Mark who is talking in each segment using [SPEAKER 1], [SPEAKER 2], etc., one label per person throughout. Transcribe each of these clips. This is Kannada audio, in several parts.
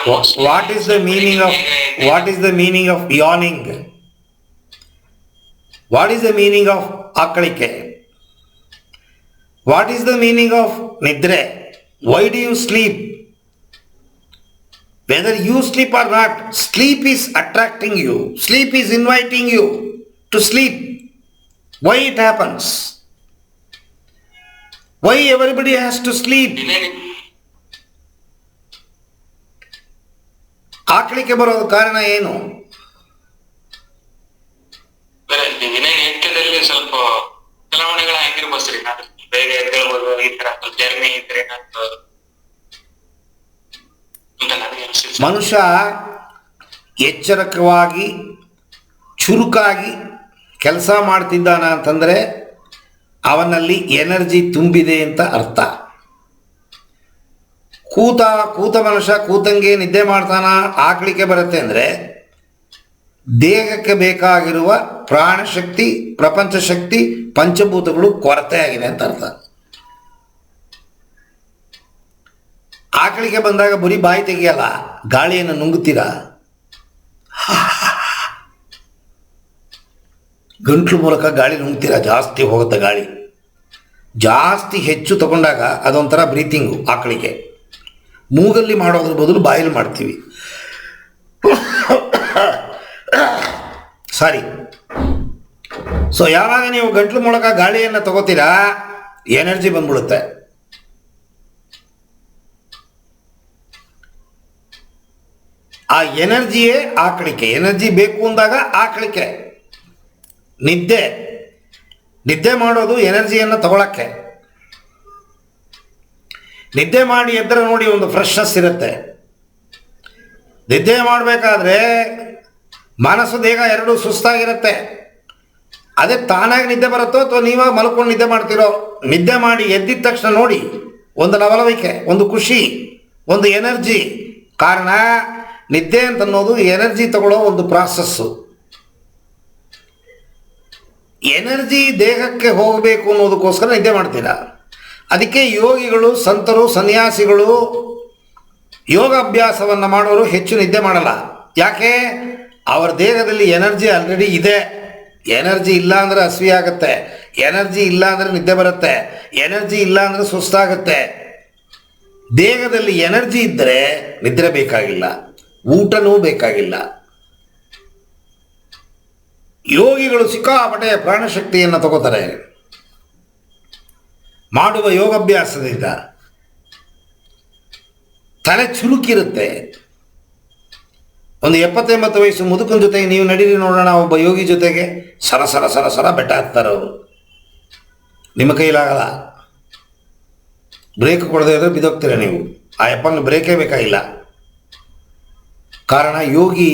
[SPEAKER 1] What is the meaning of yawning? What is the meaning of ಆಕಳಿಕೆ? What is the meaning of nidre? Why do you sleep? Whether you sleep or not, sleep is attracting you. Sleep is inviting you to sleep. Why it happens? Why everybody has to sleep? ಆಕಳಿಕೆ ಬರೋದು ಕಾರಣ ಏನು?
[SPEAKER 2] ದಿನನಿತ್ಯದಲ್ಲಿ ಸ್ವಲ್ಪ ಬದಲಾವಣೆಗಳಾಗಿರ್ಬೋದು. ಬೇಗ ಎದ್ದೇಳ್ಬೋದು, ಈ ತರ ಜರ್ನಿ ಇದ್ರೆ
[SPEAKER 1] ಮನುಷ್ಯ ಎಚ್ಚರಿಕವಾಗಿ ಚುರುಕಾಗಿ ಕೆಲಸ ಮಾಡ್ತಿದ್ದಾನ ಅಂತಂದರೆ ಅವನಲ್ಲಿ ಎನರ್ಜಿ ತುಂಬಿದೆ ಅಂತ ಅರ್ಥ. ಕೂತ ಮನುಷ್ಯ ಕೂತಂಗೆ ನಿದ್ದೆ ಮಾಡ್ತಾನ, ಆಕಳಿಕೆ ಬರುತ್ತೆ ಅಂದರೆ ದೇಹಕ್ಕೆ ಬೇಕಾಗಿರುವ ಪ್ರಾಣಶಕ್ತಿ, ಪ್ರಪಂಚ ಶಕ್ತಿ, ಪಂಚಭೂತಗಳು ಕೊರತೆ ಆಗಿದೆ ಅಂತ ಅರ್ಥ. ಆಕಳಿಕೆ ಬಂದಾಗ ಬರೀ ಬಾಯಿ ತೆಗಿಯಲ್ಲ, ಗಾಳಿಯನ್ನು ನುಂಗುತ್ತೀರಾ. ಗಂಟ್ಲು ಮೂಲಕ ಗಾಳಿ ನುಂಗ್ತೀರಾ, ಜಾಸ್ತಿ ಹೋಗುತ್ತೆ ಗಾಳಿ. ಜಾಸ್ತಿ ಹೆಚ್ಚು ತಗೊಂಡಾಗ ಅದೊಂಥರ ಬ್ರೀತಿಂಗು ಆಕಳಿಗೆ. ಮೂಗಲ್ಲಿ ಮಾಡೋದ್ರ ಬದಲು ಬಾಯಲ್ಲಿ ಮಾಡ್ತೀವಿ. ಸಾರಿ. ಸೊ ಯಾವಾಗ ನೀವು ಗಂಟ್ಲು ಮೂಲಕ ಗಾಳಿಯನ್ನು ತಗೋತೀರಾ, ಎನರ್ಜಿ ಬಂದ್ಬಿಡುತ್ತೆ. ಆ ಎನರ್ಜಿಯೇ ಆಕಳಿಕೆ. ಎನರ್ಜಿ ಬೇಕು ಅಂದಾಗ ಆಕಳಿಕೆ. ನಿದ್ದೆ ಮಾಡೋದು ಎನರ್ಜಿಯನ್ನು ತಗೊಳಕ್ಕೆ. ನಿದ್ದೆ ಮಾಡಿ ಎದ್ದರೆ ನೋಡಿ ಒಂದು ಫ್ರೆಶ್ನೆಸ್ ಇರುತ್ತೆ. ನಿದ್ದೆ ಮಾಡಬೇಕಾದ್ರೆ ಮನಸ್ಸು ದೇಹ ಎರಡೂ ಸುಸ್ತಾಗಿರುತ್ತೆ. ಅದೇ ತಾನಾಗಿ ನಿದ್ದೆ ಬರುತ್ತೋ ಅಥವಾ ನೀವಾಗ ಮಲ್ಕೊಂಡು ನಿದ್ದೆ ಮಾಡ್ತಿರೋ, ನಿದ್ದೆ ಮಾಡಿ ಎದ್ದಿದ ತಕ್ಷಣ ನೋಡಿ ಒಂದು ಲವಲವಿಕೆ, ಒಂದು ಖುಷಿ, ಒಂದು ಎನರ್ಜಿ. ಕಾರಣ ನಿದ್ದೆ ಅಂತನ್ನೋದು ಎನರ್ಜಿ ತಗೊಳ್ಳೋ ಒಂದು ಪ್ರಾಸೆಸ್ಸು. ಎನರ್ಜಿ ದೇಹಕ್ಕೆ ಹೋಗಬೇಕು ಅನ್ನೋದಕ್ಕೋಸ್ಕರ ನಿದ್ದೆ ಮಾಡ್ತೀರಾ. ಅದಕ್ಕೆ ಯೋಗಿಗಳು, ಸಂತರು, ಸನ್ಯಾಸಿಗಳು, ಯೋಗಾಭ್ಯಾಸವನ್ನು ಮಾಡೋರು ಹೆಚ್ಚು ನಿದ್ದೆ ಮಾಡಲ್ಲ. ಯಾಕೆ? ಅವರ ದೇಹದಲ್ಲಿ ಎನರ್ಜಿ ಆಲ್ರೆಡಿ ಇದೆ. ಎನರ್ಜಿ ಇಲ್ಲ ಅಂದರೆ ಹಸಿವೆ ಆಗುತ್ತೆ, ಎನರ್ಜಿ ಇಲ್ಲ ಅಂದರೆ ನಿದ್ದೆ ಬರುತ್ತೆ, ಎನರ್ಜಿ ಇಲ್ಲ ಅಂದರೆ ಸುಸ್ತಾಗುತ್ತೆ. ದೇಹದಲ್ಲಿ ಎನರ್ಜಿ ಇದ್ದರೆ ನಿದ್ರೆ ಬೇಕಾಗಿಲ್ಲ, ಊಟನೂ ಬೇಕಾಗಿಲ್ಲ. ಯೋಗಿಗಳು ಸಿಕ್ಕಾಪಟ್ಟೆ ಪ್ರಾಣಶಕ್ತಿಯನ್ನು ತಗೋತಾರೆ ಮಾಡುವ ಯೋಗಾಭ್ಯಾಸದಿಂದ. ತಲೆ ಚುರುಕಿರುತ್ತೆ. ಒಂದು 70-80 ವಯಸ್ಸು ಮುದುಕನ ಜೊತೆಗೆ ನೀವು ನಡೀರಿ ನೋಡೋಣ, ಒಬ್ಬ ಯೋಗಿ ಜೊತೆಗೆ ಸರ ಸರ ಸರ ಸರ ಬೆಟ್ಟ ಹತ್ತಾರೆ ಅವರು. ನಿಮ್ಮ ಕೈಲಾಗಲ್ಲ. ಬ್ರೇಕ್ ಕೊಡದೇ ಇದ್ರೆ ಬಿದ್ದೋಗ್ತೀರ ನೀವು. ಆ ಯಪ್ಪಂಗೆ ಬ್ರೇಕೇ ಬೇಕಾಗಿಲ್ಲ. ಕಾರಣ ಯೋಗಿ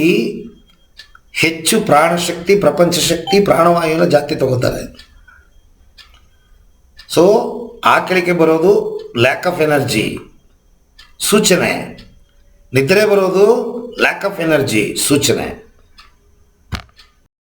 [SPEAKER 1] ಹೆಚ್ಚು ಪ್ರಾಣಶಕ್ತಿ, ಪ್ರಪಂಚ ಶಕ್ತಿ, ಪ್ರಾಣವಾಯುವಿನ ಜಾಸ್ತಿ ತಗೋತಾರೆ. ಸೊ ಆಕಳಿಕೆ ಬರೋದು ಲ್ಯಾಕ್ ಆಫ್ ಎನರ್ಜಿ ಸೂಚನೆ, ನಿದ್ರೆ ಬರೋದು ಲ್ಯಾಕ್ ಆಫ್ ಎನರ್ಜಿ ಸೂಚನೆ.